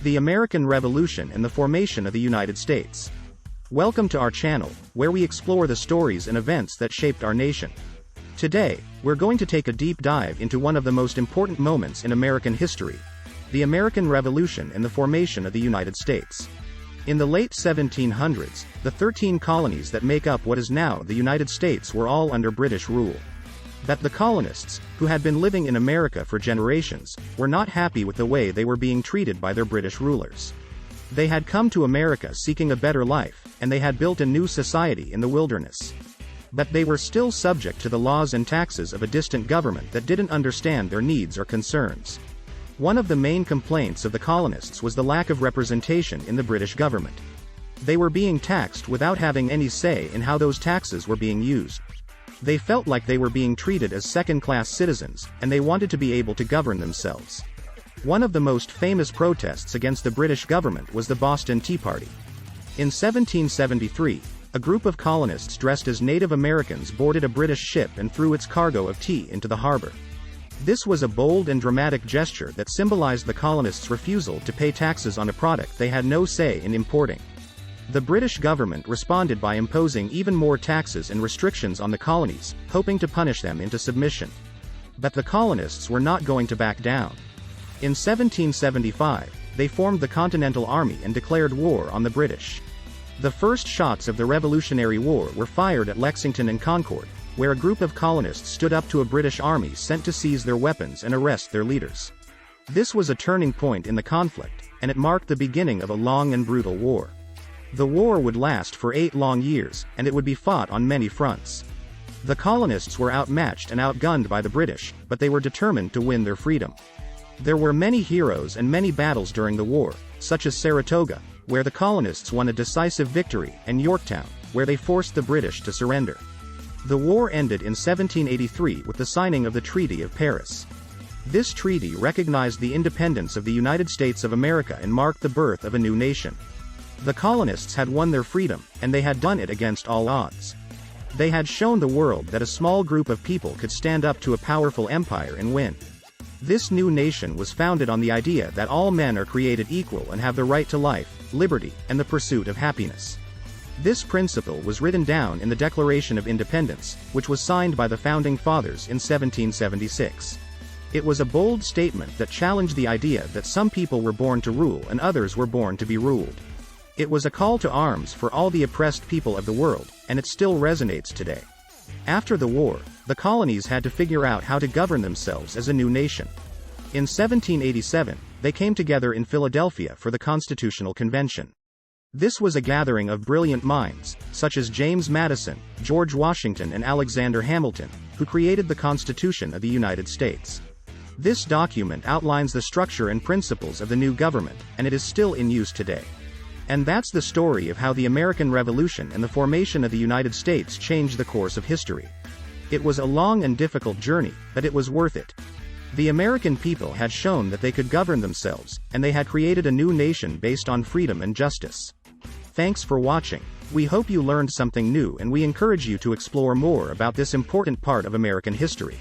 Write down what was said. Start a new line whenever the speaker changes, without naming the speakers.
The American Revolution and the formation of the United States. Welcome to our channel, where we explore the stories and events that shaped our nation. Today, we're going to take a deep dive into one of the most important moments in American history, the American Revolution and the formation of the United States. In the late 1700s, the 13 colonies that make up what is now the United States were all under British rule. But the colonists, who had been living in America for generations, were not happy with the way they were being treated by their British rulers. They had come to America seeking a better life, and they had built a new society in the wilderness. But they were still subject to the laws and taxes of a distant government that didn't understand their needs or concerns. One of the main complaints of the colonists was the lack of representation in the British government. They were being taxed without having any say in how those taxes were being used. They felt like they were being treated as second-class citizens, and they wanted to be able to govern themselves. One of the most famous protests against the British government was the Boston Tea Party. In 1773, a group of colonists dressed as Native Americans boarded a British ship and threw its cargo of tea into the harbor. This was a bold and dramatic gesture that symbolized the colonists' refusal to pay taxes on a product they had no say in importing. The British government responded by imposing even more taxes and restrictions on the colonies, hoping to punish them into submission. But the colonists were not going to back down. In 1775, they formed the Continental Army and declared war on the British. The first shots of the Revolutionary War were fired at Lexington and Concord, where a group of colonists stood up to a British army sent to seize their weapons and arrest their leaders. This was a turning point in the conflict, and it marked the beginning of a long and brutal war. The war would last for 8 long years, and it would be fought on many fronts. The colonists were outmatched and outgunned by the British, but they were determined to win their freedom. There were many heroes and many battles during the war, such as Saratoga, where the colonists won a decisive victory, and Yorktown, where they forced the British to surrender. The war ended in 1783 with the signing of the Treaty of Paris. This treaty recognized the independence of the United States of America and marked the birth of a new nation. The colonists had won their freedom, and they had done it against all odds. They had shown the world that a small group of people could stand up to a powerful empire and win. This new nation was founded on the idea that all men are created equal and have the right to life, liberty, and the pursuit of happiness. This principle was written down in the Declaration of Independence, which was signed by the Founding Fathers in 1776. It was a bold statement that challenged the idea that some people were born to rule and others were born to be ruled. It was a call to arms for all the oppressed people of the world, and it still resonates today. After the war, the colonies had to figure out how to govern themselves as a new nation. In 1787, they came together in Philadelphia for the Constitutional Convention. This was a gathering of brilliant minds, such as James Madison, George Washington and Alexander Hamilton, who created the Constitution of the United States. This document outlines the structure and principles of the new government, and it is still in use today. And that's the story of how the American Revolution and the formation of the United States changed the course of history. It was a long and difficult journey, but it was worth it. The American people had shown that they could govern themselves, and they had created a new nation based on freedom and justice. Thanks for watching. We hope you learned something new, and we encourage you to explore more about this important part of American history.